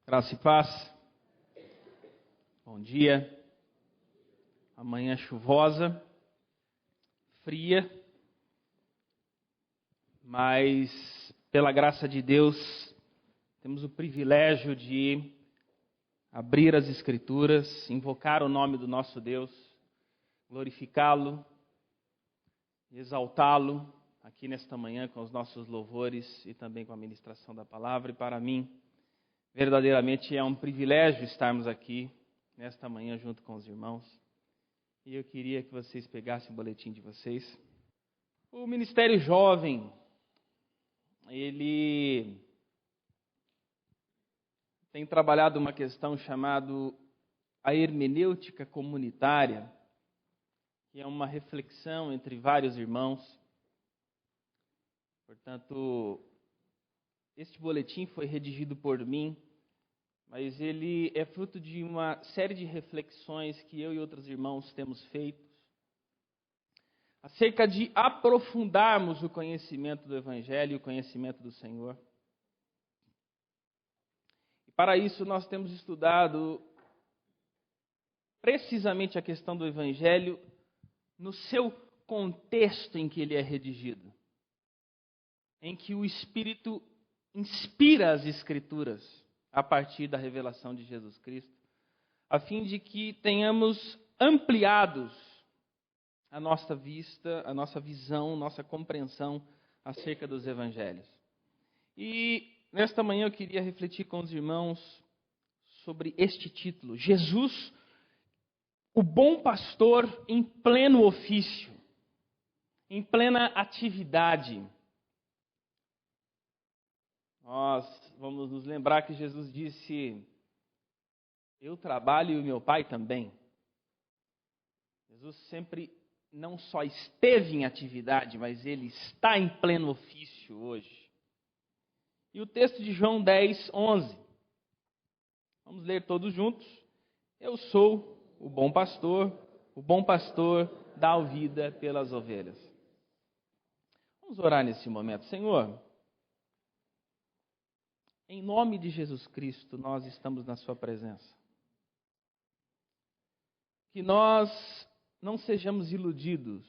Graça e paz. Bom dia. Amanhã chuvosa, fria, mas pela graça de Deus temos o privilégio de abrir as Escrituras, invocar o nome do nosso Deus, glorificá-lo, exaltá-lo aqui nesta manhã com os nossos louvores e também com a ministração da palavra. E para mim, verdadeiramente é um privilégio estarmos aqui nesta manhã junto com os irmãos. E eu queria que vocês pegassem o boletim de vocês. O Ministério Jovem, ele tem trabalhado uma questão chamada a hermenêutica comunitária, que é uma reflexão entre vários irmãos. Portanto, este boletim foi redigido por mim, mas ele é fruto de uma série de reflexões que eu e outros irmãos temos feito acerca de aprofundarmos o conhecimento do Evangelho e o conhecimento do Senhor. E para isso nós temos estudado precisamente a questão do Evangelho no seu contexto em que ele é redigido, em que o Espírito inspira as Escrituras a partir da revelação de Jesus Cristo, a fim de que tenhamos ampliados a nossa vista, a nossa visão, nossa compreensão acerca dos Evangelhos. E nesta manhã eu queria refletir com os irmãos sobre este título: Jesus, o bom pastor em pleno ofício, em plena atividade. Nós vamos nos lembrar que Jesus disse: eu trabalho e o meu Pai também. Jesus sempre não só esteve em atividade, mas ele está em pleno ofício hoje. E o texto de João 10, 11. Vamos ler todos juntos. Eu sou o bom pastor dá a vida pelas ovelhas. Vamos orar nesse momento. Senhor, em nome de Jesus Cristo, nós estamos na sua presença. Que nós não sejamos iludidos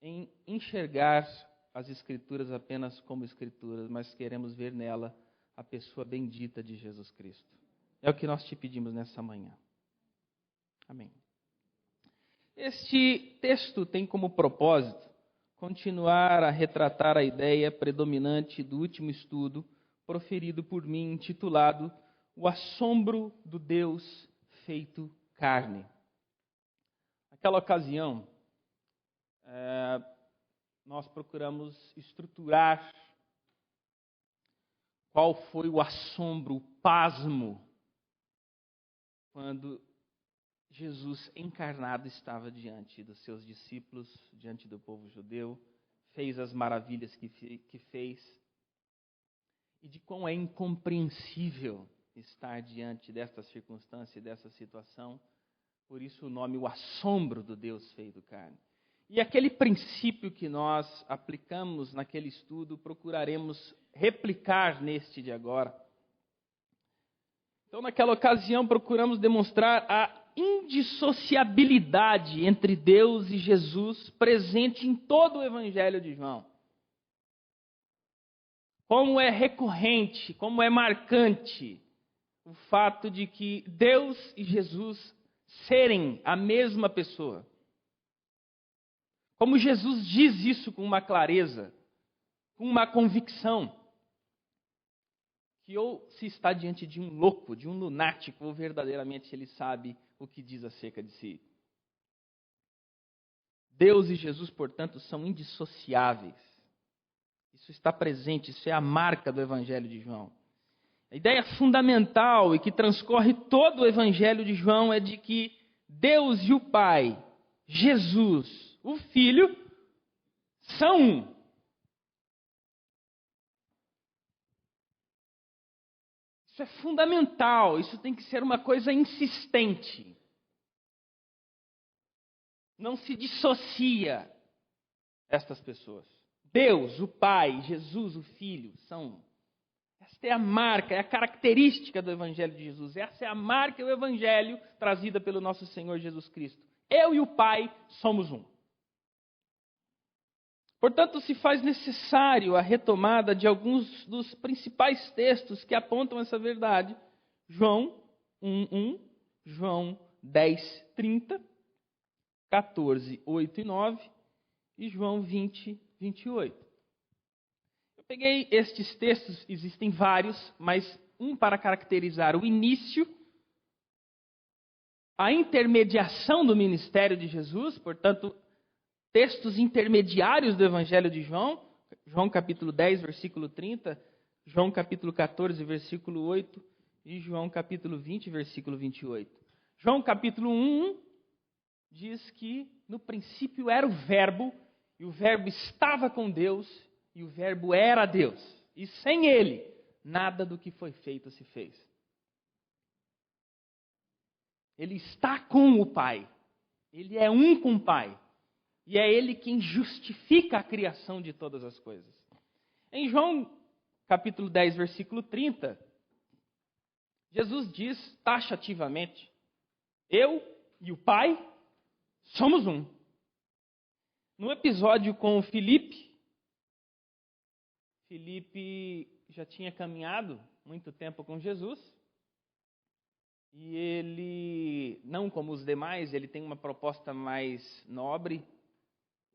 em enxergar as Escrituras apenas como Escrituras, mas queremos ver nela a pessoa bendita de Jesus Cristo. É o que nós te pedimos nessa manhã. Amém. Este texto tem como propósito continuar a retratar a ideia predominante do último estudo proferido por mim, intitulado O Assombro do Deus Feito Carne. Naquela ocasião, nós procuramos estruturar qual foi o assombro, o pasmo, quando Jesus encarnado estava diante dos seus discípulos, diante do povo judeu, fez as maravilhas que fez, e de quão é incompreensível estar diante desta circunstância e dessa situação. Por isso o nome, o assombro do Deus feito carne. E aquele princípio que nós aplicamos naquele estudo, procuraremos replicar neste de agora. Então, naquela ocasião, procuramos demonstrar a indissociabilidade entre Deus e Jesus presente em todo o Evangelho de João. Como é recorrente, como é marcante o fato de que Deus e Jesus serem a mesma pessoa. Como Jesus diz isso com uma clareza, com uma convicção, que ou se está diante de um louco, de um lunático, ou verdadeiramente ele sabe o que diz acerca de si. Deus e Jesus, portanto, são indissociáveis. Isso está presente, isso é a marca do Evangelho de João. A ideia fundamental e que transcorre todo o Evangelho de João é de que Deus e o Pai, Jesus, o Filho, são um. Isso é fundamental, isso tem que ser uma coisa insistente. Não se dissocia estas pessoas. Deus, o Pai, Jesus, o Filho, são um. Esta é a marca, é a característica do Evangelho de Jesus. Essa é a marca do Evangelho trazida pelo nosso Senhor Jesus Cristo. Eu e o Pai somos um. Portanto, se faz necessário a retomada de alguns dos principais textos que apontam essa verdade. João 1:1, João 10:30, 14:8 e 9 e João 20:28. Eu peguei estes textos, existem vários, mas um para caracterizar o início, a intermediação do ministério de Jesus, portanto, textos intermediários do Evangelho de João, João capítulo 10, versículo 30, João capítulo 14, versículo 8 e João capítulo 20, versículo 28. João capítulo 1 diz que no princípio era o Verbo, e o Verbo estava com Deus, e o Verbo era Deus. E sem ele, nada do que foi feito se fez. Ele está com o Pai. Ele é um com o Pai. E é Ele quem justifica a criação de todas as coisas. Em João capítulo 10, versículo 30, Jesus diz taxativamente: eu e o Pai somos um. No episódio com Filipe já tinha caminhado muito tempo com Jesus. E ele, não como os demais, ele tem uma proposta mais nobre.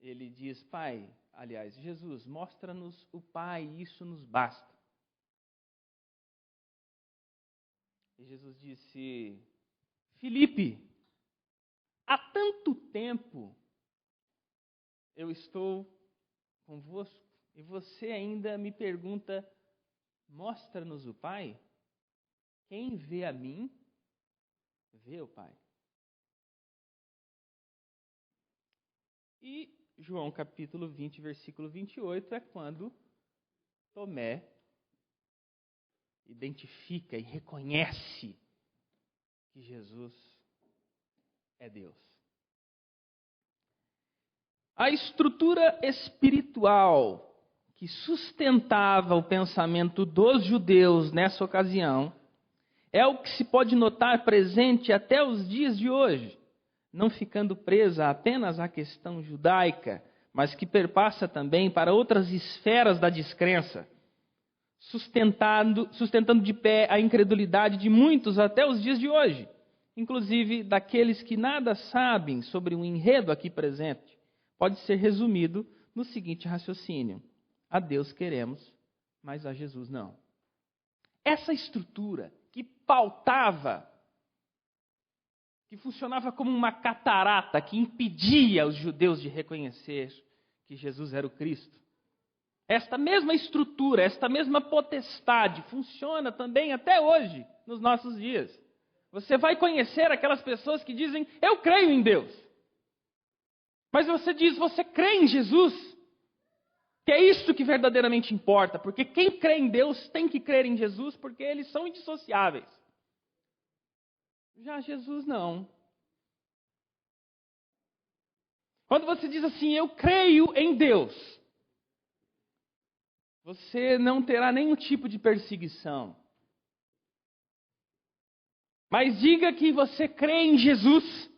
Ele diz: Pai, aliás, Jesus, mostra-nos o Pai, isso nos basta. E Jesus disse: Filipe, há tanto tempo eu estou convosco e você ainda me pergunta: mostra-nos o Pai? Quem vê a mim, vê o Pai. E João capítulo 20, versículo 28 é quando Tomé identifica e reconhece que Jesus é Deus. A estrutura espiritual que sustentava o pensamento dos judeus nessa ocasião é o que se pode notar presente até os dias de hoje, não ficando presa apenas à questão judaica, mas que perpassa também para outras esferas da descrença, sustentando de pé a incredulidade de muitos até os dias de hoje, inclusive daqueles que nada sabem sobre o enredo aqui presente. Pode ser resumido no seguinte raciocínio: a Deus queremos, mas a Jesus não. Essa estrutura que pautava, que funcionava como uma catarata que impedia os judeus de reconhecer que Jesus era o Cristo. Esta mesma estrutura, esta mesma potestade funciona também até hoje, nos nossos dias. Você vai conhecer aquelas pessoas que dizem: eu creio em Deus. Mas você diz: você crê em Jesus? Que é isso que verdadeiramente importa, porque quem crê em Deus tem que crer em Jesus, porque eles são indissociáveis. Já Jesus não. Quando você diz assim: eu creio em Deus, você não terá nenhum tipo de perseguição. Mas diga que você crê em Jesus.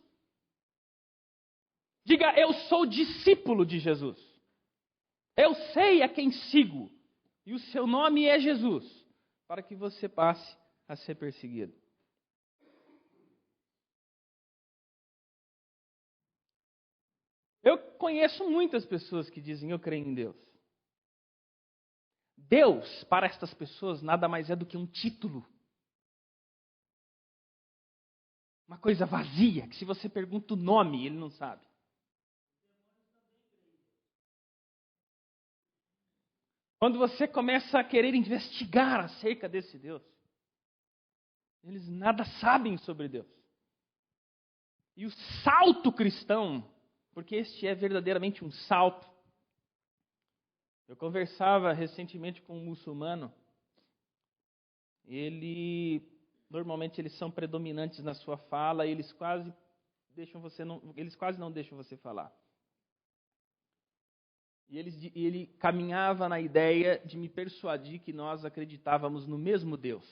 Diga: eu sou discípulo de Jesus. Eu sei a quem sigo. E o seu nome é Jesus. Para que você passe a ser perseguido. Eu conheço muitas pessoas que dizem: eu creio em Deus. Deus, para estas pessoas, nada mais é do que um título. Uma coisa vazia, que se você pergunta o nome, ele não sabe. Quando você começa a querer investigar acerca desse Deus, eles nada sabem sobre Deus. E o salto cristão, porque este é verdadeiramente um salto. Eu conversava recentemente com um muçulmano. Normalmente eles são predominantes na sua fala, e eles quase não deixam você falar. E ele caminhava na ideia de me persuadir que nós acreditávamos no mesmo Deus.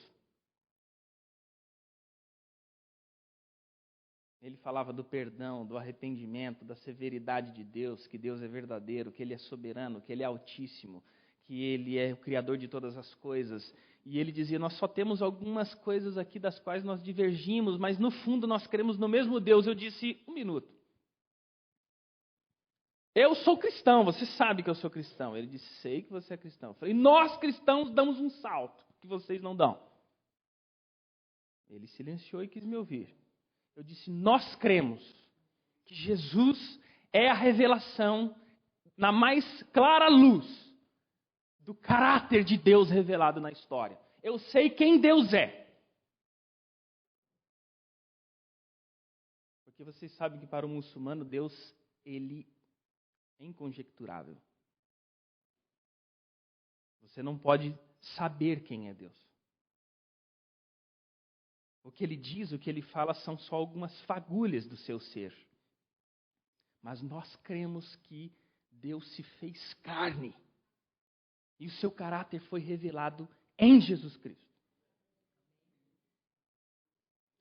Ele falava do perdão, do arrependimento, da severidade de Deus, que Deus é verdadeiro, que Ele é soberano, que Ele é altíssimo, que Ele é o Criador de todas as coisas. E ele dizia, nós só temos algumas coisas aqui das quais nós divergimos, mas no fundo nós cremos no mesmo Deus. Eu disse, um minuto. Eu sou cristão, você sabe que eu sou cristão. Ele disse, sei que você é cristão. Eu falei, nós cristãos damos um salto que vocês não dão. Ele silenciou e quis me ouvir. Eu disse, nós cremos que Jesus é a revelação na mais clara luz do caráter de Deus revelado na história. Eu sei quem Deus é. Porque vocês sabem que para o muçulmano, Deus, ele é inconjecturável. Você não pode saber quem é Deus. O que ele diz, o que ele fala são só algumas fagulhas do seu ser. Mas nós cremos que Deus se fez carne. E o seu caráter foi revelado em Jesus Cristo.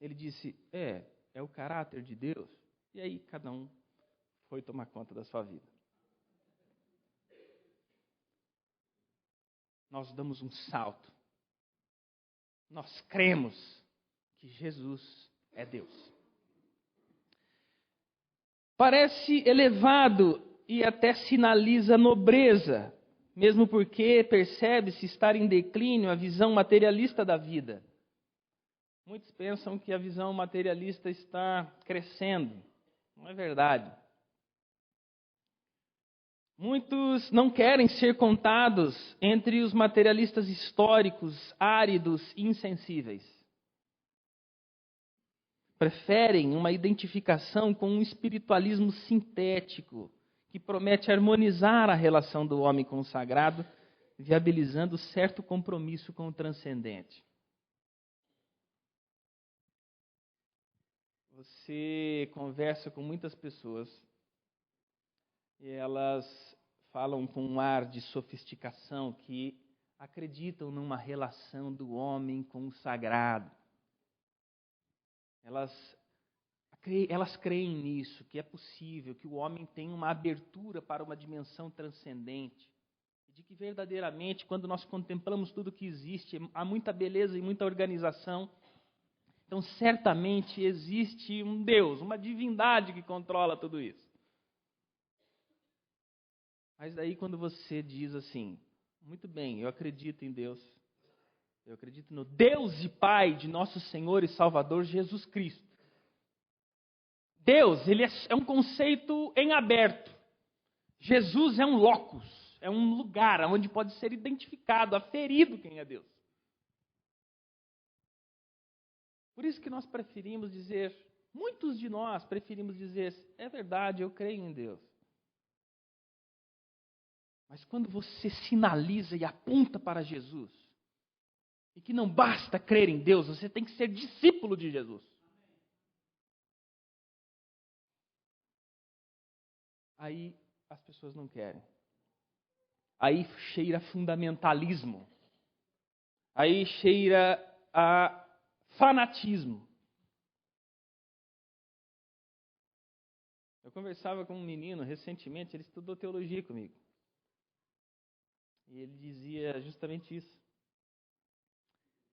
Ele disse, é o caráter de Deus. E aí cada um foi tomar conta da sua vida. Nós damos um salto. Nós cremos que Jesus é Deus. Parece elevado e até sinaliza nobreza, mesmo porque percebe-se estar em declínio a visão materialista da vida. Muitos pensam que a visão materialista está crescendo. Não é verdade. Muitos não querem ser contados entre os materialistas históricos, áridos e insensíveis. Preferem uma identificação com um espiritualismo sintético, que promete harmonizar a relação do homem com o sagrado, viabilizando certo compromisso com o transcendente. Você conversa com muitas pessoas e elas falam com um ar de sofisticação que acreditam numa relação do homem com o sagrado. Elas creem nisso, que é possível, que o homem tem uma abertura para uma dimensão transcendente. E de que verdadeiramente, quando nós contemplamos tudo que existe, há muita beleza e muita organização. Então, certamente existe um Deus, uma divindade que controla tudo isso. Mas daí quando você diz assim, muito bem, eu acredito em Deus. Eu acredito no Deus e Pai de nosso Senhor e Salvador Jesus Cristo. Deus, ele é um conceito em aberto. Jesus é um locus, é um lugar onde pode ser identificado, aferido quem é Deus. Por isso que nós preferimos dizer, muitos de nós preferimos dizer, é verdade, eu creio em Deus. Mas quando você sinaliza e aponta para Jesus, e que não basta crer em Deus, você tem que ser discípulo de Jesus. Aí as pessoas não querem. Aí cheira fundamentalismo. Aí cheira a fanatismo. Eu conversava com um menino recentemente, ele estudou teologia comigo. E ele dizia justamente isso.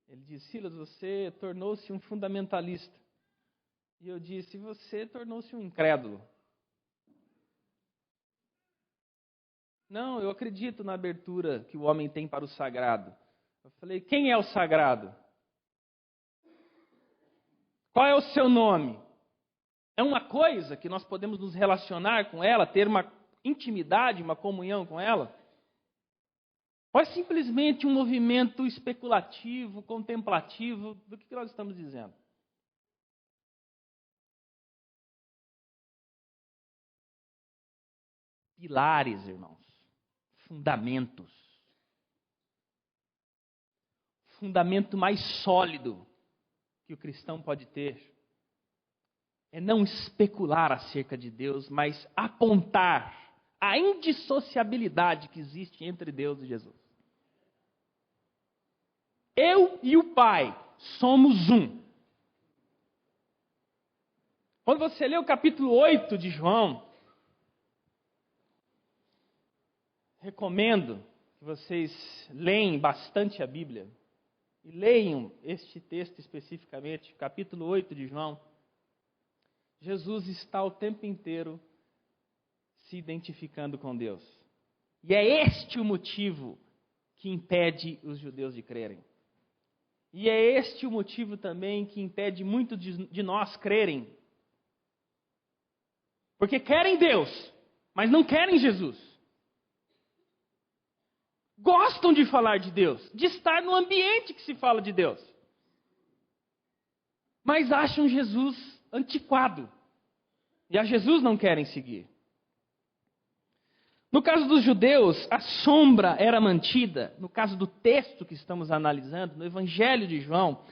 Ele disse, Silas, você tornou-se um fundamentalista. E eu disse, você tornou-se um incrédulo. Não, eu acredito na abertura que o homem tem para o sagrado. Eu falei, quem é o sagrado? Qual é o seu nome? É uma coisa que nós podemos nos relacionar com ela, ter uma intimidade, uma comunhão com ela? Ou é simplesmente um movimento especulativo, contemplativo, do que nós estamos dizendo? Pilares, irmãos. Fundamentos. Fundamento mais sólido que o cristão pode ter é não especular acerca de Deus, mas apontar a indissociabilidade que existe entre Deus e Jesus. Eu e o Pai somos um. Quando você lê o capítulo 8 de João, recomendo que vocês leem bastante a Bíblia e leiam este texto especificamente, capítulo 8 de João. Jesus está o tempo inteiro se identificando com Deus. E é este o motivo que impede os judeus de crerem. E é este o motivo também que impede muitos de nós crerem. Porque querem Deus, mas não querem Jesus. Gostam de falar de Deus, de estar no ambiente que se fala de Deus. Mas acham Jesus antiquado. E a Jesus não querem seguir. No caso dos judeus, a sombra era mantida. No caso do texto que estamos analisando, no Evangelho de João,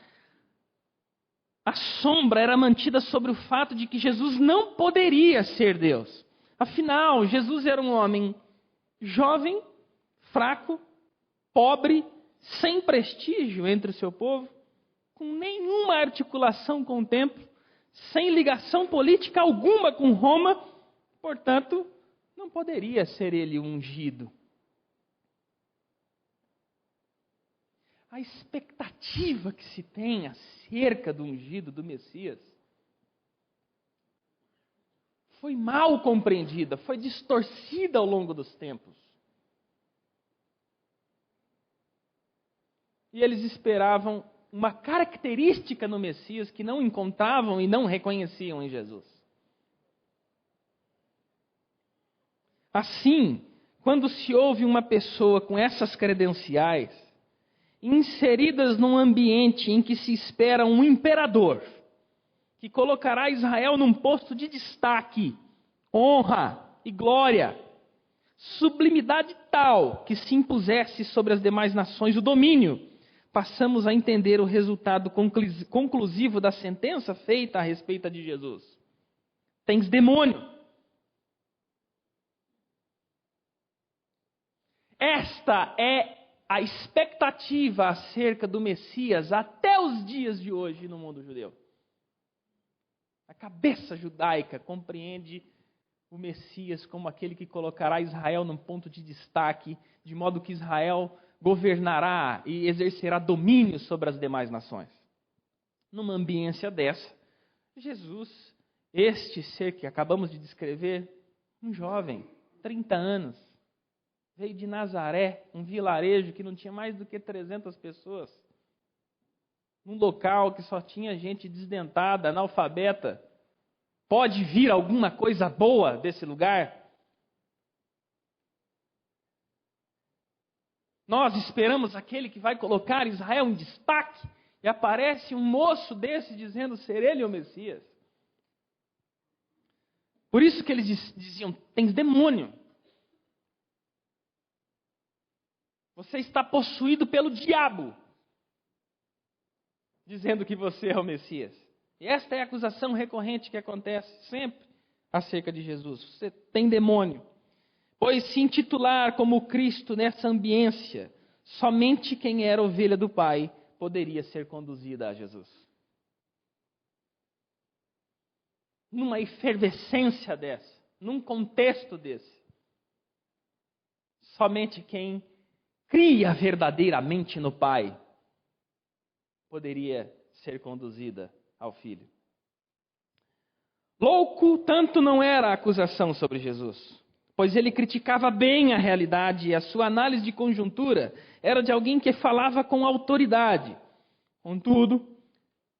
a sombra era mantida sobre o fato de que Jesus não poderia ser Deus. Afinal, Jesus era um homem jovem, fraco, pobre, sem prestígio entre o seu povo, com nenhuma articulação com o templo, sem ligação política alguma com Roma, portanto, não poderia ser ele ungido. A expectativa que se tem acerca do ungido, do Messias, foi mal compreendida, foi distorcida ao longo dos tempos. E eles esperavam uma característica no Messias que não encontravam e não reconheciam em Jesus. Assim, quando se ouve uma pessoa com essas credenciais, inseridas num ambiente em que se espera um imperador, que colocará Israel num posto de destaque, honra e glória, sublimidade tal que se impusesse sobre as demais nações o domínio, passamos a entender o resultado conclusivo da sentença feita a respeito de Jesus. Tens demônio. Esta é a expectativa acerca do Messias até os dias de hoje no mundo judeu. A cabeça judaica compreende o Messias como aquele que colocará Israel num ponto de destaque, de modo que Israel governará e exercerá domínio sobre as demais nações. Numa ambiência dessa, Jesus, este ser que acabamos de descrever, um jovem, 30 anos, veio de Nazaré, um vilarejo que não tinha mais do que 300 pessoas, num local que só tinha gente desdentada, analfabeta. Pode vir alguma coisa boa desse lugar? Nós esperamos aquele que vai colocar Israel em destaque, e aparece um moço desse dizendo ser ele o Messias. Por isso que eles diziam, tens demônio. Você está possuído pelo diabo, dizendo que você é o Messias. E esta é a acusação recorrente que acontece sempre acerca de Jesus. Você tem demônio. Pois se intitular como Cristo nessa ambiência, somente quem era ovelha do Pai poderia ser conduzida a Jesus. Numa efervescência dessa, num contexto desse, somente quem cria verdadeiramente no Pai poderia ser conduzida ao Filho. Louco tanto não era a acusação sobre Jesus, pois ele criticava bem a realidade e a sua análise de conjuntura era de alguém que falava com autoridade. Contudo,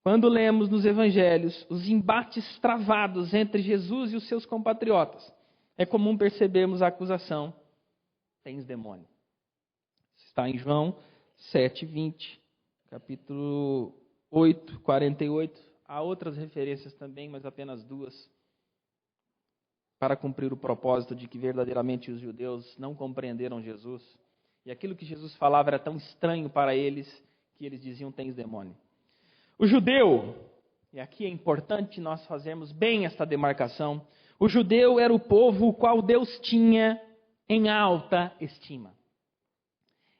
quando lemos nos evangelhos os embates travados entre Jesus e os seus compatriotas, é comum percebermos a acusação: tens demônio. Está em João 7:20, capítulo 8, 48. Há outras referências também, mas apenas duas, para cumprir o propósito de que verdadeiramente os judeus não compreenderam Jesus. E aquilo que Jesus falava era tão estranho para eles, que eles diziam, tens demônio. O judeu, e aqui é importante nós fazermos bem esta demarcação, O judeu era o povo o qual Deus tinha em alta estima.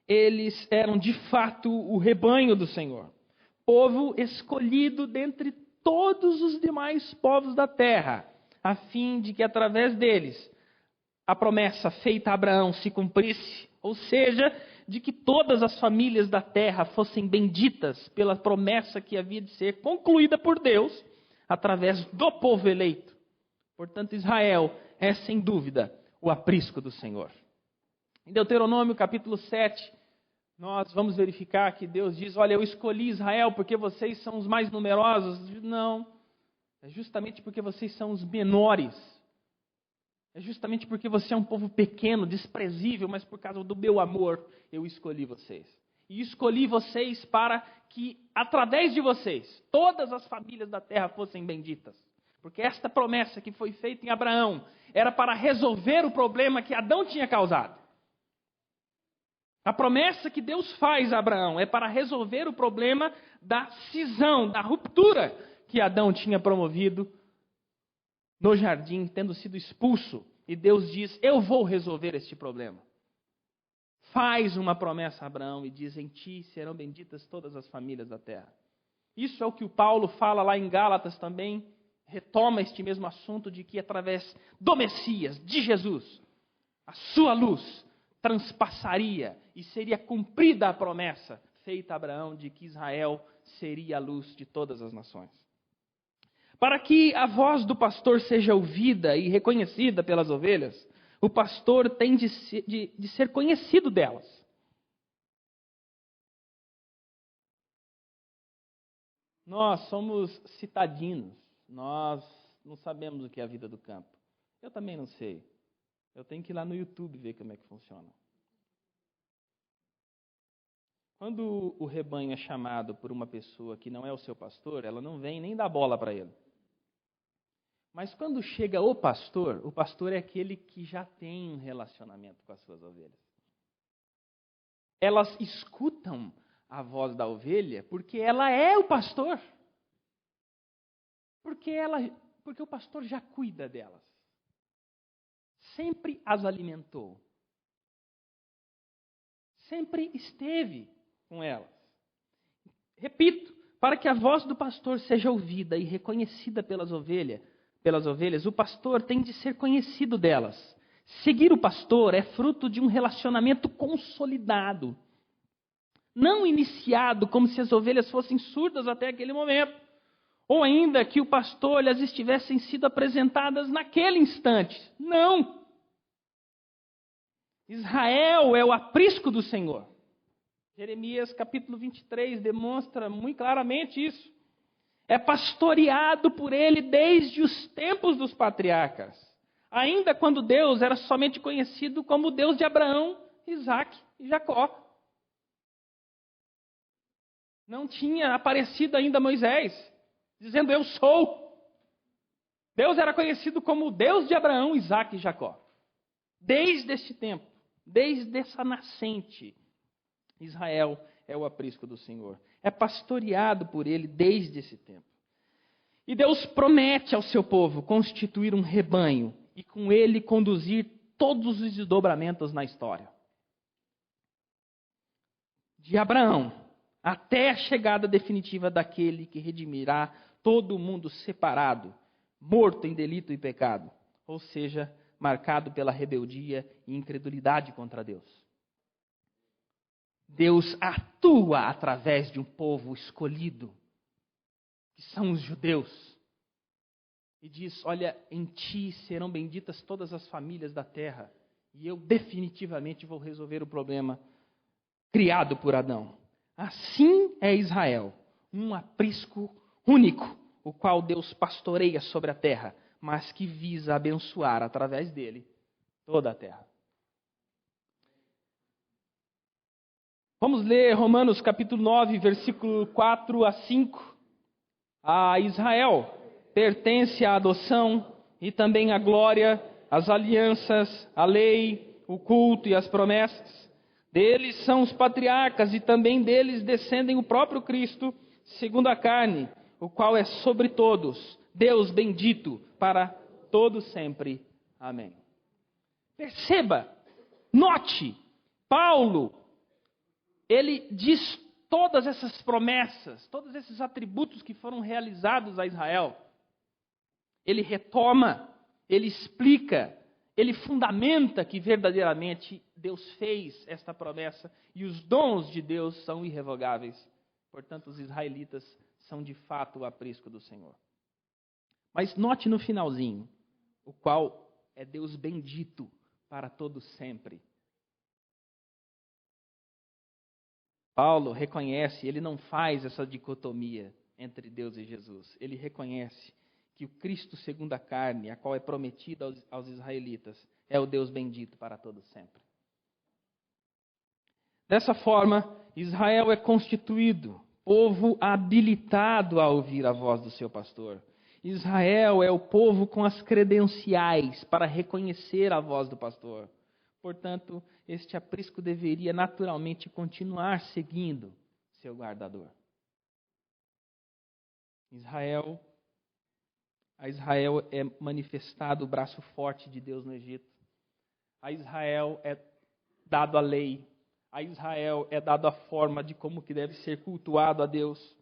Eles eram de fato o rebanho do Senhor, povo escolhido dentre todos os demais povos da terra, a fim de que através deles a promessa feita a Abraão se cumprisse, ou seja, de que todas as famílias da terra fossem benditas pela promessa que havia de ser concluída por Deus através do povo eleito. Portanto, Israel é sem dúvida o aprisco do Senhor. Em Deuteronômio capítulo 7, nós vamos verificar que Deus diz: olha, eu escolhi Israel porque vocês são os mais numerosos. Não, é justamente porque vocês são os menores. É justamente porque você é um povo pequeno, desprezível, mas por causa do meu amor, eu escolhi vocês. E escolhi vocês para que, através de vocês, todas as famílias da terra fossem benditas. Porque esta promessa que foi feita em Abraão era para resolver o problema que Adão tinha causado. A promessa que Deus faz a Abraão é para resolver o problema da cisão, da ruptura que Adão tinha promovido no jardim, tendo sido expulso. E Deus diz: eu vou resolver este problema. Faz uma promessa a Abraão e diz: em ti serão benditas todas as famílias da terra. Isso é o que o Paulo fala lá em Gálatas também, retoma este mesmo assunto de que através do Messias, de Jesus, a sua luz transpassaria e seria cumprida a promessa feita a Abraão de que Israel seria a luz de todas as nações. Para que a voz do pastor seja ouvida e reconhecida pelas ovelhas, o pastor tem de ser conhecido delas. Nós somos citadinos, nós não sabemos o que é a vida do campo. Eu também não sei. Eu tenho que ir lá no YouTube ver como é que funciona. Quando o rebanho é chamado por uma pessoa que não é o seu pastor, ela não vem nem dar bola para ele. Mas quando chega o pastor é aquele que já tem um relacionamento com as suas ovelhas. Elas escutam a voz da ovelha porque ela é o pastor. Porque o pastor já cuida delas. Sempre as alimentou. Sempre esteve com elas. Repito, para que a voz do pastor seja ouvida e reconhecida pelas ovelhas, o pastor tem de ser conhecido delas. Seguir o pastor é fruto de um relacionamento consolidado, não iniciado como se as ovelhas fossem surdas até aquele momento, ou ainda que o pastor lhes estivessem sido apresentadas naquele instante. Não! Israel é o aprisco do Senhor. Jeremias capítulo 23 demonstra muito claramente isso. É pastoreado por ele desde os tempos dos patriarcas. Ainda quando Deus era somente conhecido como o Deus de Abraão, Isaque e Jacó. Não tinha aparecido ainda Moisés, dizendo eu sou. Deus era conhecido como o Deus de Abraão, Isaque e Jacó. Desde este tempo, desde essa nascente, Israel é o aprisco do Senhor. É pastoreado por ele desde esse tempo. E Deus promete ao seu povo constituir um rebanho e com ele conduzir todos os desdobramentos na história. De Abraão até a chegada definitiva daquele que redimirá todo o mundo separado, morto em delito e pecado, ou seja, marcado pela rebeldia e incredulidade contra Deus. Deus atua através de um povo escolhido, que são os judeus, e diz: olha, em ti serão benditas todas as famílias da terra, e eu definitivamente vou resolver o problema criado por Adão. Assim é Israel, um aprisco único, o qual Deus pastoreia sobre a terra, mas que visa abençoar através dele toda a terra. Vamos ler Romanos capítulo 9, versículo 4 a 5. A Israel pertence a adoção e também a glória, as alianças, a lei, o culto e as promessas. Deles são os patriarcas e também deles descendem o próprio Cristo, segundo a carne, o qual é sobre todos, Deus bendito para todo sempre. Amém. Perceba, note, Paulo, ele diz todas essas promessas, todos esses atributos que foram realizados a Israel. Ele retoma, ele explica, ele fundamenta que verdadeiramente Deus fez esta promessa e os dons de Deus são irrevogáveis. Portanto, os israelitas são de fato o aprisco do Senhor. Mas note no finalzinho, o qual é Deus bendito para todo sempre. Paulo reconhece, ele não faz essa dicotomia entre Deus e Jesus. Ele reconhece que o Cristo segundo a carne, a qual é prometida aos israelitas, é o Deus bendito para todo sempre. Dessa forma, Israel é constituído, povo habilitado a ouvir a voz do seu pastor. Israel é o povo com as credenciais para reconhecer a voz do pastor. Portanto, este aprisco deveria naturalmente continuar seguindo seu guardador. A Israel é manifestado o braço forte de Deus no Egito. A Israel é dado a lei. A Israel é dado a forma de como que deve ser cultuado a Deus.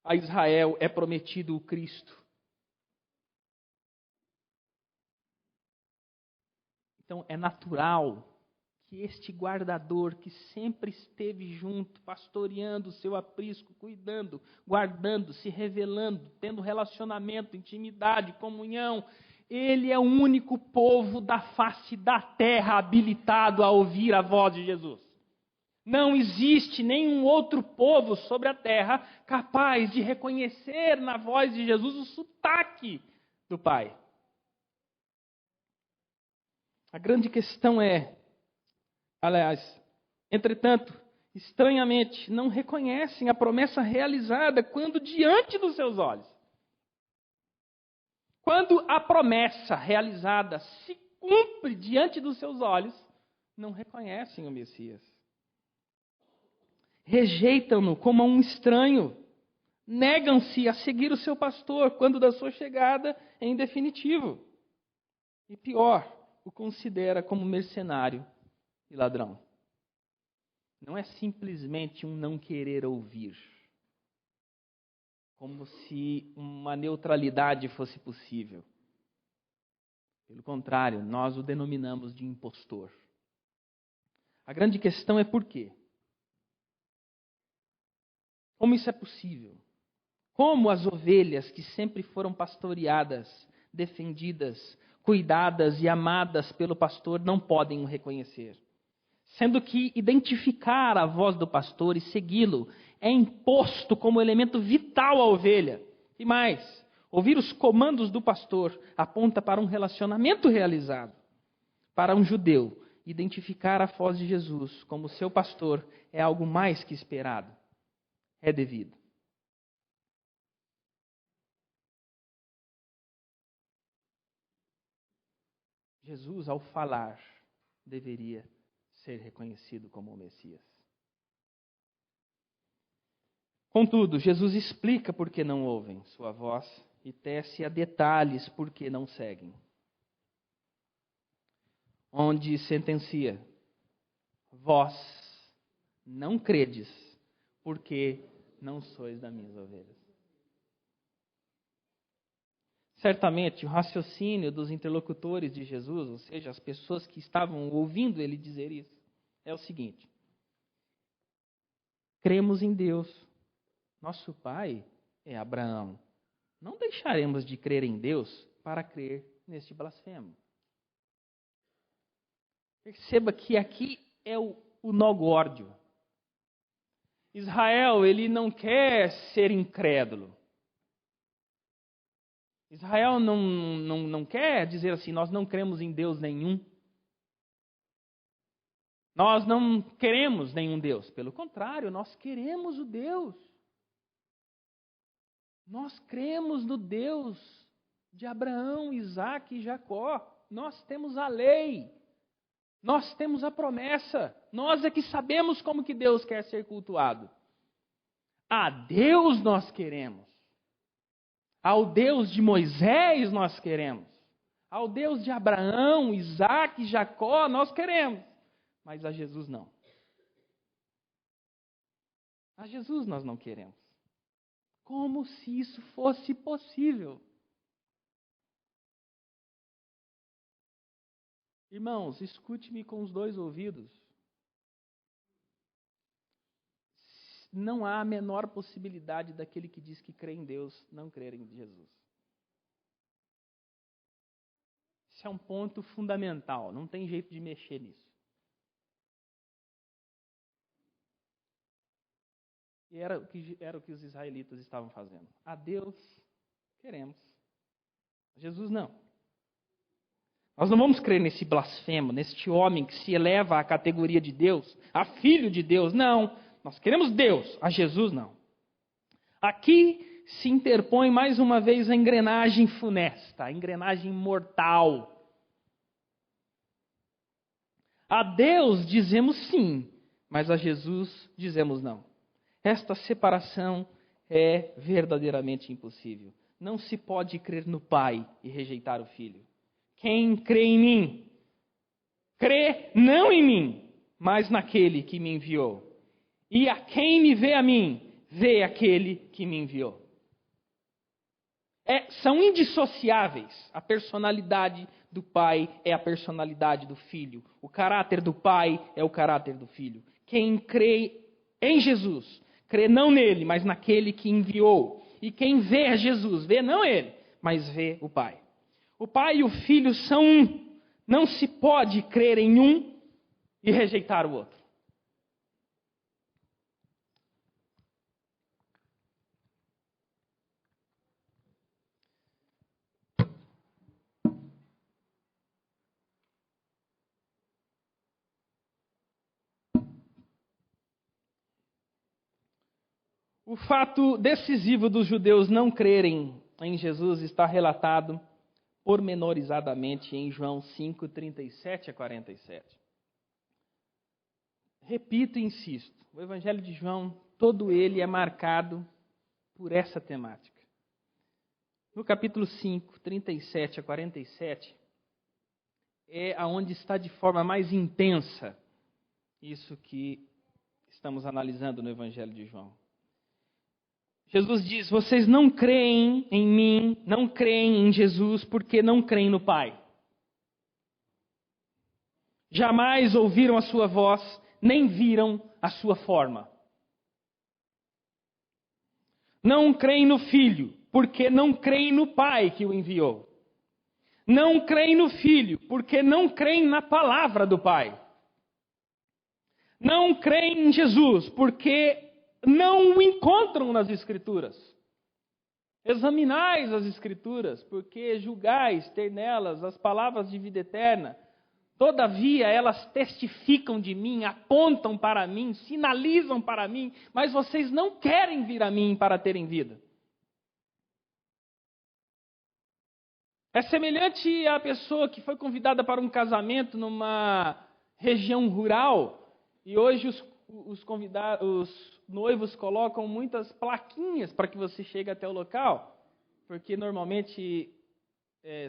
A Israel é prometido o Cristo. Então é natural que este guardador que sempre esteve junto, pastoreando o seu aprisco, cuidando, guardando, se revelando, tendo relacionamento, intimidade, comunhão, ele é o único povo da face da terra habilitado a ouvir a voz de Jesus. Não existe nenhum outro povo sobre a terra capaz de reconhecer na voz de Jesus o sotaque do Pai. A grande questão é, entretanto, estranhamente, não reconhecem a promessa realizada quando diante dos seus olhos. Quando a promessa realizada se cumpre diante dos seus olhos, não reconhecem o Messias. Rejeitam-no como um estranho. Negam-se a seguir o seu pastor quando da sua chegada em definitivo. E pior, o considera como mercenário e ladrão. Não é simplesmente um não querer ouvir. Como se uma neutralidade fosse possível. Pelo contrário, nós o denominamos de impostor. A grande questão é por quê? Como isso é possível? Como as ovelhas que sempre foram pastoreadas, defendidas, cuidadas e amadas pelo pastor não podem o reconhecer? Sendo que identificar a voz do pastor e segui-lo é imposto como elemento vital à ovelha. E mais, ouvir os comandos do pastor aponta para um relacionamento realizado. Para um judeu, identificar a voz de Jesus como seu pastor é algo mais que esperado. É devido. Jesus, ao falar, deveria ser reconhecido como o Messias. Contudo, Jesus explica por que não ouvem sua voz e tece a detalhes por que não seguem. Onde sentencia: vós não credes, porque não sois das minhas ovelhas. Certamente, o raciocínio dos interlocutores de Jesus, ou seja, as pessoas que estavam ouvindo ele dizer isso, é o seguinte: cremos em Deus. Nosso pai é Abraão. Não deixaremos de crer em Deus para crer neste blasfemo. Perceba que aqui é o nó górdio. Israel, ele não quer ser incrédulo. Israel não quer dizer assim, nós não cremos em Deus nenhum. Nós não queremos nenhum Deus. Pelo contrário, nós queremos o Deus. Nós cremos no Deus de Abraão, Isaque e Jacó. Nós temos a lei. Nós temos a promessa. Nós é que sabemos como que Deus quer ser cultuado. A Deus nós queremos. Ao Deus de Moisés nós queremos. Ao Deus de Abraão, Isaac, Jacó nós queremos. Mas a Jesus não. A Jesus nós não queremos. Como se isso fosse possível. Irmãos, escute-me com os dois ouvidos. Não há a menor possibilidade daquele que diz que crê em Deus não crer em Jesus. Isso é um ponto fundamental, não tem jeito de mexer nisso. E era o que os israelitas estavam fazendo. A Deus queremos, a Jesus não. Nós não vamos crer nesse blasfemo, neste homem que se eleva à categoria de Deus, a filho de Deus. Não, nós queremos Deus, a Jesus não. Aqui se interpõe mais uma vez a engrenagem funesta, a engrenagem mortal. A Deus dizemos sim, mas a Jesus dizemos não. Esta separação é verdadeiramente impossível. Não se pode crer no Pai e rejeitar o Filho. Quem crê em mim, crê não em mim, mas naquele que me enviou. E a quem me vê a mim, vê aquele que me enviou. São indissociáveis. A personalidade do Pai é a personalidade do Filho. O caráter do Pai é o caráter do Filho. Quem crê em Jesus, crê não nele, mas naquele que enviou. E quem vê a Jesus, vê não ele, mas vê o Pai. O Pai e o Filho são um. Não se pode crer em um e rejeitar o outro. O fato decisivo dos judeus não crerem em Jesus está relatado pormenorizadamente em João 5, 37 a 47. Repito e insisto, o Evangelho de João, todo ele é marcado por essa temática. No capítulo 5, 37 a 47, é aonde está de forma mais intensa isso que estamos analisando no Evangelho de João. Jesus diz: vocês não creem em mim, não creem em Jesus, porque não creem no Pai. Jamais ouviram a sua voz, nem viram a sua forma. Não creem no Filho, porque não creem no Pai que o enviou. Não creem no Filho, porque não creem na palavra do Pai. Não creem em Jesus, porque não o encontram nas Escrituras. Examinais as Escrituras, porque julgais ter nelas as palavras de vida eterna. Todavia, elas testificam de mim, apontam para mim, sinalizam para mim, mas vocês não querem vir a mim para terem vida. É semelhante à pessoa que foi convidada para um casamento numa região rural, e hoje os noivos colocam muitas plaquinhas para que você chegue até o local, porque normalmente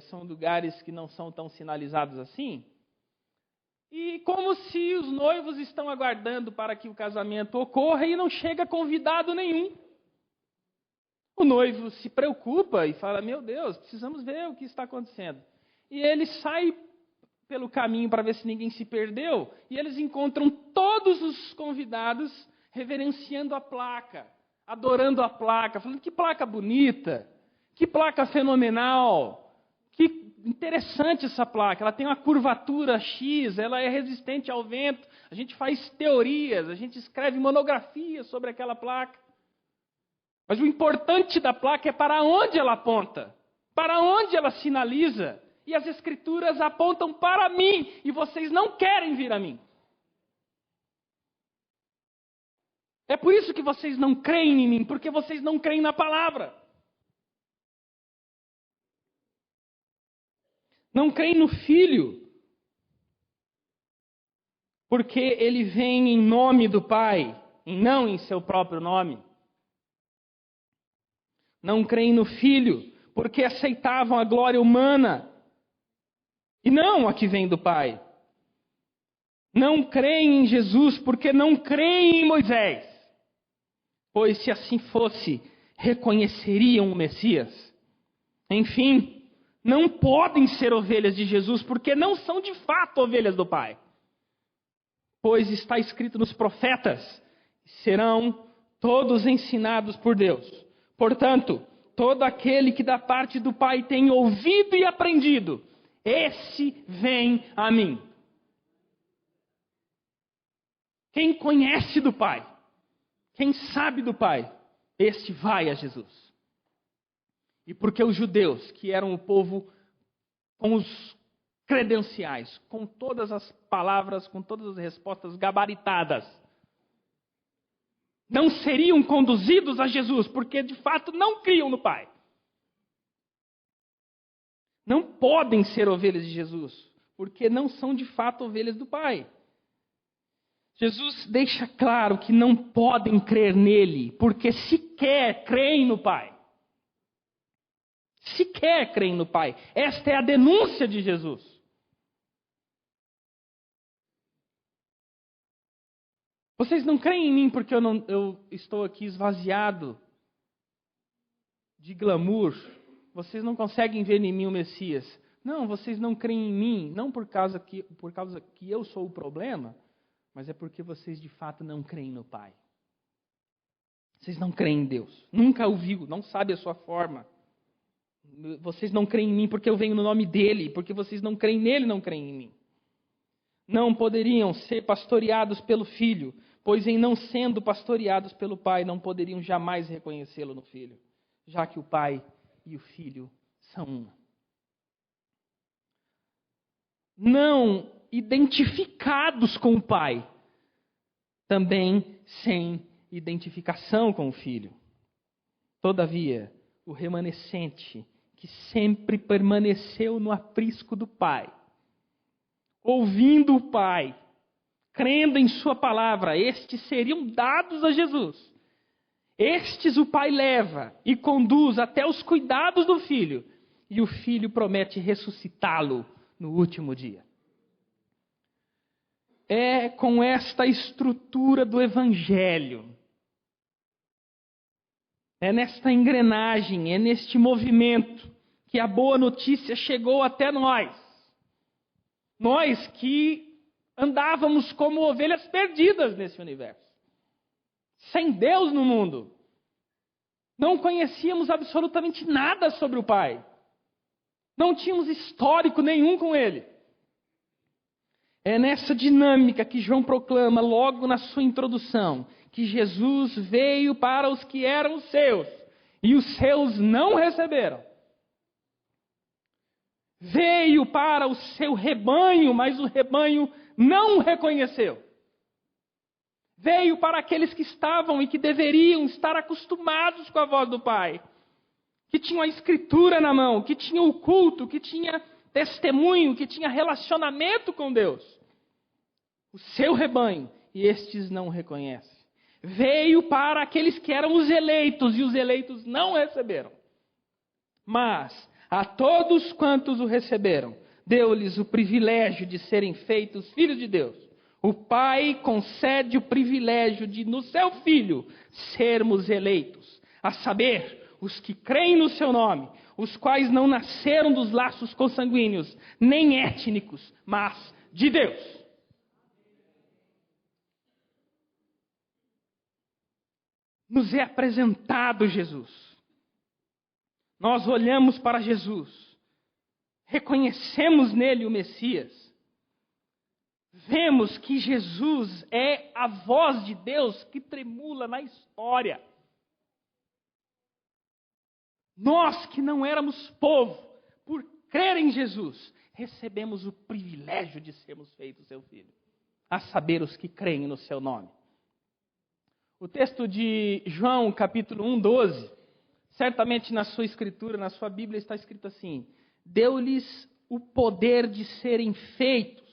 são lugares que não são tão sinalizados assim. E como se os noivos estão aguardando para que o casamento ocorra e não chega convidado nenhum. O noivo se preocupa e fala: meu Deus, precisamos ver o que está acontecendo. E ele sai pelo caminho para ver se ninguém se perdeu, e eles encontram todos os convidados reverenciando a placa, adorando a placa, falando: que placa bonita, que placa fenomenal, que interessante essa placa, ela tem uma curvatura X, ela é resistente ao vento, a gente faz teorias, a gente escreve monografias sobre aquela placa. Mas o importante da placa é para onde ela aponta, para onde ela sinaliza. E as Escrituras apontam para mim, e vocês não querem vir a mim. É por isso que vocês não creem em mim, porque vocês não creem na palavra. Não creem no Filho, porque ele vem em nome do Pai, e não em seu próprio nome. Não creem no Filho, porque aceitavam a glória humana e não a que vem do Pai. Não creem em Jesus, porque não creem em Moisés. Pois se assim fosse, reconheceriam o Messias. Enfim, não podem ser ovelhas de Jesus, porque não são de fato ovelhas do Pai. Pois está escrito nos profetas, serão todos ensinados por Deus. Portanto, todo aquele que da parte do Pai tem ouvido e aprendido, esse vem a mim. Quem conhece do Pai, quem sabe do Pai, este vai a Jesus. E porque os judeus, que eram o povo com os credenciais, com todas as palavras, com todas as respostas gabaritadas, não seriam conduzidos a Jesus, porque de fato não criam no Pai. Não podem ser ovelhas de Jesus, porque não são de fato ovelhas do Pai. Jesus deixa claro que não podem crer nele, porque sequer creem no Pai. Sequer creem no Pai. Esta é a denúncia de Jesus. Vocês não creem em mim porque eu estou aqui esvaziado de glamour. Vocês não conseguem ver em mim o Messias. Não, vocês não creem em mim, não por causa que eu sou o problema, mas é porque vocês de fato não creem no Pai. Vocês não creem em Deus. Nunca o viu, não sabe a sua forma. Vocês não creem em mim porque eu venho no nome dele, porque vocês não creem nele, não creem em mim. Não poderiam ser pastoreados pelo Filho, pois em não sendo pastoreados pelo Pai, não poderiam jamais reconhecê-lo no Filho, já que o Pai e o Filho são um. Não identificados com o Pai, também sem identificação com o Filho. Todavia, o remanescente que sempre permaneceu no aprisco do Pai, ouvindo o Pai, crendo em sua palavra, estes seriam dados a Jesus. Estes o Pai leva e conduz até os cuidados do Filho, e o Filho promete ressuscitá-lo no último dia. É com esta estrutura do Evangelho, é nesta engrenagem, é neste movimento que a boa notícia chegou até nós. Nós que andávamos como ovelhas perdidas nesse universo. Sem Deus no mundo. Não conhecíamos absolutamente nada sobre o Pai. Não tínhamos histórico nenhum com Ele. É nessa dinâmica que João proclama logo na sua introdução, que Jesus veio para os que eram os seus, e os seus não receberam. Veio para o seu rebanho, mas o rebanho não o reconheceu. Veio para aqueles que estavam e que deveriam estar acostumados com a voz do Pai, que tinham a Escritura na mão, que tinham o culto, que tinha testemunho, que tinha relacionamento com Deus. O seu rebanho, e estes não o reconhecem. Veio para aqueles que eram os eleitos, e os eleitos não o receberam. Mas a todos quantos o receberam, deu-lhes o privilégio de serem feitos filhos de Deus. O Pai concede o privilégio de, no seu Filho, sermos eleitos. A saber, os que creem no seu nome, os quais não nasceram dos laços consanguíneos, nem étnicos, mas de Deus. Nos é apresentado Jesus. Nós olhamos para Jesus, reconhecemos nele o Messias, vemos que Jesus é a voz de Deus que tremula na história. Nós que não éramos povo, por crer em Jesus, recebemos o privilégio de sermos feitos seu filho, a saber os que creem no seu nome. O texto de João, capítulo 1, 12, certamente na sua escritura, na sua Bíblia, está escrito assim: deu-lhes o poder de serem feitos.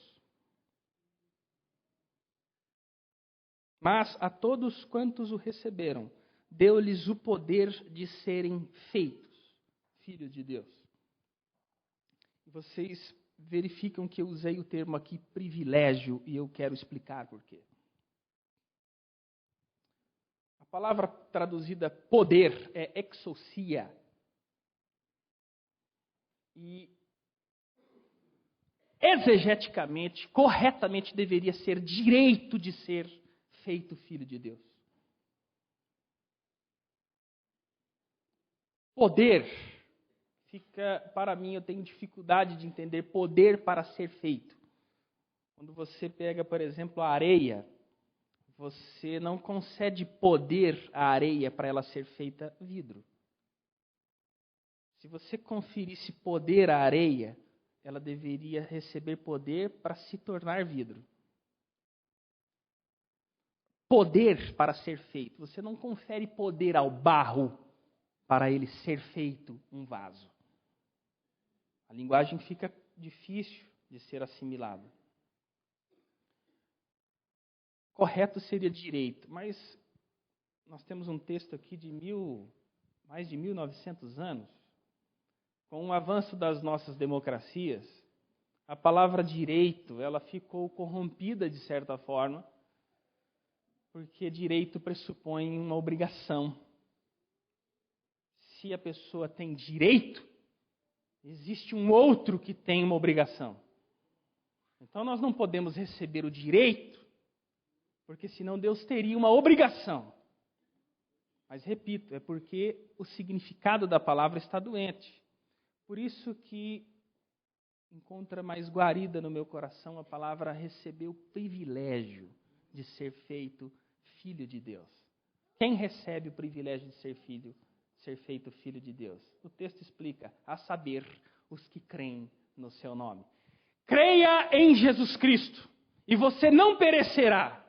Mas a todos quantos o receberam, deu-lhes o poder de serem feitos filhos de Deus. Vocês verificam que eu usei o termo aqui privilégio e eu quero explicar por quê. A palavra traduzida poder é exousia. E exegeticamente, corretamente, deveria ser direito de ser feito filho de Deus. Poder, para mim, eu tenho dificuldade de entender poder para ser feito. Quando você pega, por exemplo, a areia, você não concede poder à areia para ela ser feita vidro. Se você conferisse poder à areia, ela deveria receber poder para se tornar vidro. Poder para ser feito. Você não confere poder ao barro para ele ser feito um vaso. A linguagem fica difícil de ser assimilada. Correto seria direito, mas nós temos um texto aqui de mais de 1900 anos. Com o avanço das nossas democracias, a palavra direito, ela ficou corrompida de certa forma, porque direito pressupõe uma obrigação. Se a pessoa tem direito, existe um outro que tem uma obrigação. Então nós não podemos receber o direito, porque senão Deus teria uma obrigação. Mas repito, é porque o significado da palavra está doente. Por isso que encontra mais guarida no meu coração a palavra receber o privilégio de ser feito filho de Deus. Quem recebe o privilégio de ser feito filho de Deus? O texto explica, a saber, os que creem no seu nome. Creia em Jesus Cristo e você não perecerá.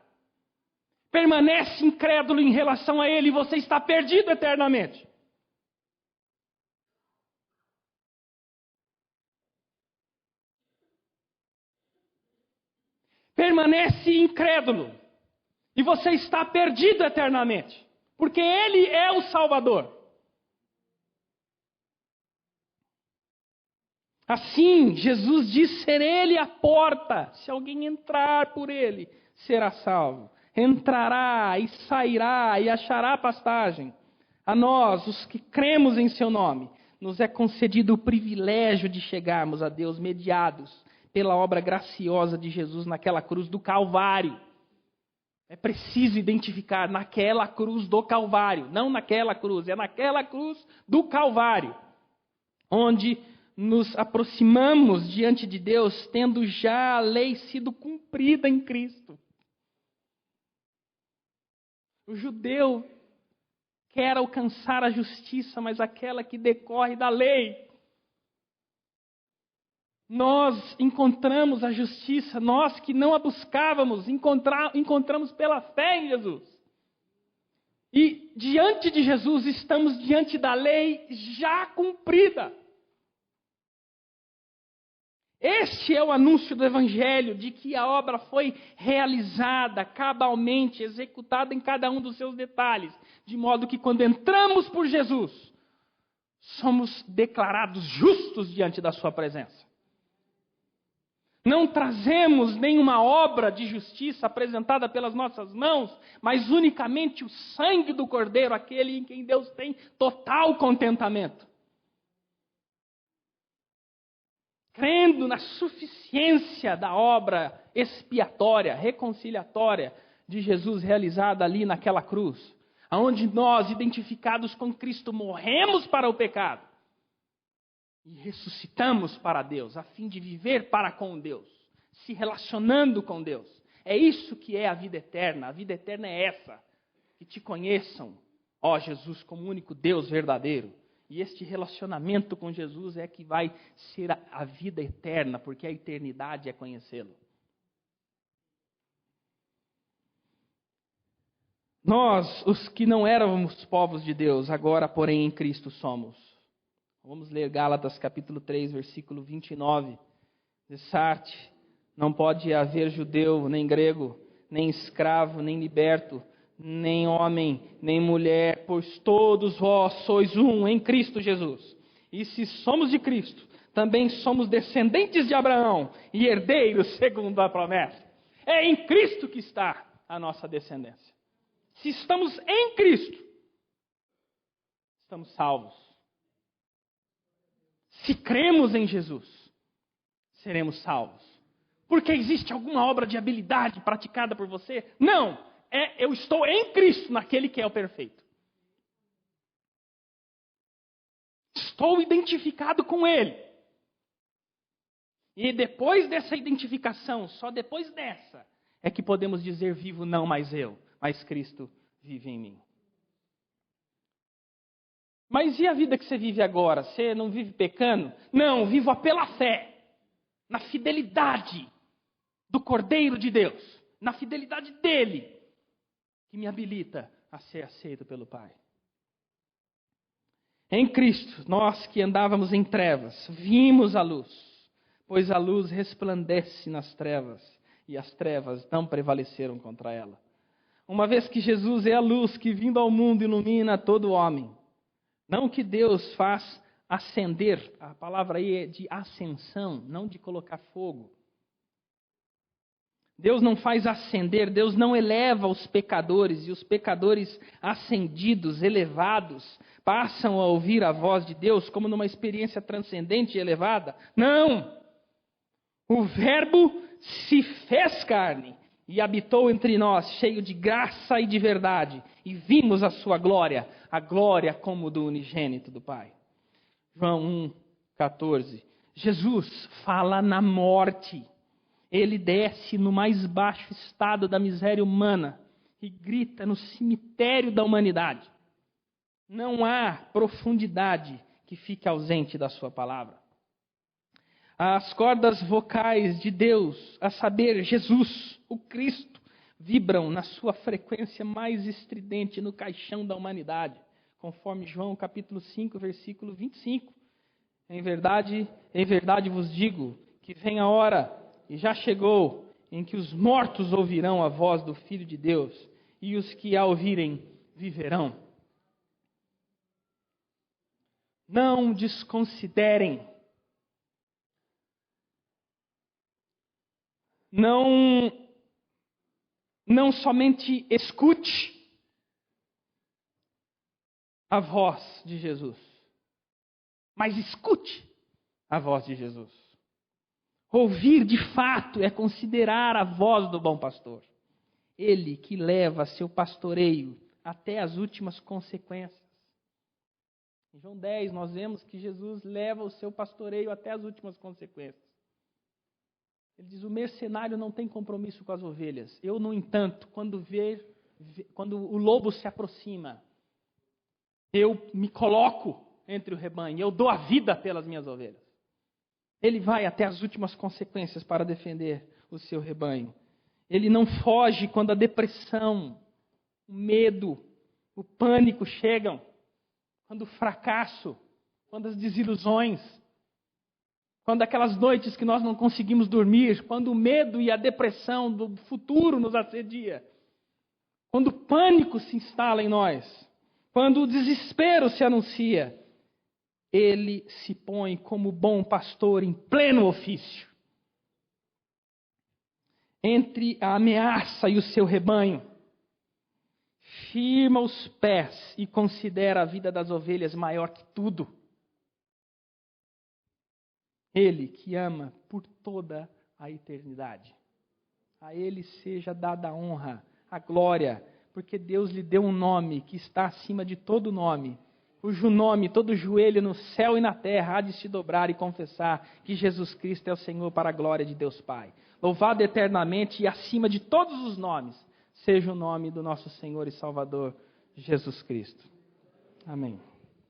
Permanece incrédulo em relação a Ele e você está perdido eternamente. Permanece incrédulo e você está perdido eternamente, porque Ele é o Salvador. Assim, Jesus diz ser Ele a porta. Se alguém entrar por Ele, será salvo. Entrará e sairá e achará pastagem. A nós, os que cremos em seu nome, nos é concedido o privilégio de chegarmos a Deus mediados pela obra graciosa de Jesus naquela cruz do Calvário. É preciso identificar naquela cruz do Calvário, não naquela cruz, é naquela cruz do Calvário, onde nos aproximamos diante de Deus, tendo já a lei sido cumprida em Cristo. O judeu quer alcançar a justiça, mas aquela que decorre da lei. Nós encontramos a justiça, nós que não a buscávamos, encontramos pela fé em Jesus. E diante de Jesus estamos diante da lei já cumprida. Este é o anúncio do Evangelho, de que a obra foi realizada, cabalmente, executada em cada um dos seus detalhes. De modo que quando entramos por Jesus, somos declarados justos diante da sua presença. Não trazemos nenhuma obra de justiça apresentada pelas nossas mãos, mas unicamente o sangue do Cordeiro, aquele em quem Deus tem total contentamento. Crendo na suficiência da obra expiatória, reconciliatória de Jesus realizada ali naquela cruz, onde nós, identificados com Cristo, morremos para o pecado e ressuscitamos para Deus, a fim de viver para com Deus, se relacionando com Deus. É isso que é a vida eterna. A vida eterna é essa, que te conheçam, ó Jesus, como único Deus verdadeiro. E este relacionamento com Jesus é que vai ser a vida eterna, porque a eternidade é conhecê-lo. Nós, os que não éramos povos de Deus, agora, porém, em Cristo somos. Vamos ler Gálatas capítulo 3, versículo 29. Dessarte, não pode haver judeu, nem grego, nem escravo, nem liberto, nem homem, nem mulher, pois todos vós sois um em Cristo Jesus. E se somos de Cristo, também somos descendentes de Abraão e herdeiros segundo a promessa. É em Cristo que está a nossa descendência. Se estamos em Cristo, estamos salvos. Se cremos em Jesus, seremos salvos. Porque existe alguma obra de habilidade praticada por você? Não! Eu estou em Cristo, naquele que é o perfeito. Estou identificado com Ele. E depois dessa identificação, só depois dessa, é que podemos dizer: vivo não mais eu, mas Cristo vive em mim. Mas e a vida que você vive agora? Você não vive pecando? Não, vivo pela fé, na fidelidade do Cordeiro de Deus, na fidelidade dele, que me habilita a ser aceito pelo Pai. Em Cristo, nós que andávamos em trevas, vimos a luz, pois a luz resplandece nas trevas, e as trevas não prevaleceram contra ela. Uma vez que Jesus é a luz que, vindo ao mundo, ilumina todo homem. Não que Deus faz acender, a palavra aí é de ascensão, não de colocar fogo. Deus não faz acender, Deus não eleva os pecadores, e os pecadores ascendidos, elevados, passam a ouvir a voz de Deus como numa experiência transcendente e elevada. Não! O Verbo se fez carne e habitou entre nós, cheio de graça e de verdade, e vimos a sua glória, a glória como do unigênito do Pai. João 1,14. Jesus fala na morte. Ele desce no mais baixo estado da miséria humana e grita no cemitério da humanidade. Não há profundidade que fique ausente da sua palavra. As cordas vocais de Deus, a saber, Jesus, o Cristo, vibram na sua frequência mais estridente no caixão da humanidade, conforme João capítulo 5, versículo 25. Em verdade vos digo que vem a hora, e já chegou, em que os mortos ouvirão a voz do Filho de Deus, e os que a ouvirem viverão. Não desconsiderem. Não somente escute a voz de Jesus, mas escute a voz de Jesus. Ouvir de fato é considerar a voz do bom pastor. Ele que leva seu pastoreio até as últimas consequências. Em João 10 nós vemos que Jesus leva o seu pastoreio até as últimas consequências. Ele diz: o mercenário não tem compromisso com as ovelhas. Eu, no entanto, quando o lobo se aproxima, eu me coloco entre o rebanho, eu dou a vida pelas minhas ovelhas. Ele vai até as últimas consequências para defender o seu rebanho. Ele não foge quando a depressão, o medo, o pânico chegam, quando o fracasso, quando as desilusões, quando aquelas noites que nós não conseguimos dormir, quando o medo e a depressão do futuro nos assedia, quando o pânico se instala em nós, quando o desespero se anuncia, ele se põe como bom pastor em pleno ofício. Entre a ameaça e o seu rebanho, firma os pés e considera a vida das ovelhas maior que tudo. Ele que ama por toda a eternidade. A ele seja dada a honra, a glória, porque Deus lhe deu um nome que está acima de todo nome, cujo nome todo joelho no céu e na terra há de se dobrar e confessar que Jesus Cristo é o Senhor, para a glória de Deus Pai. Louvado eternamente e acima de todos os nomes, seja o nome do nosso Senhor e Salvador Jesus Cristo. Amém.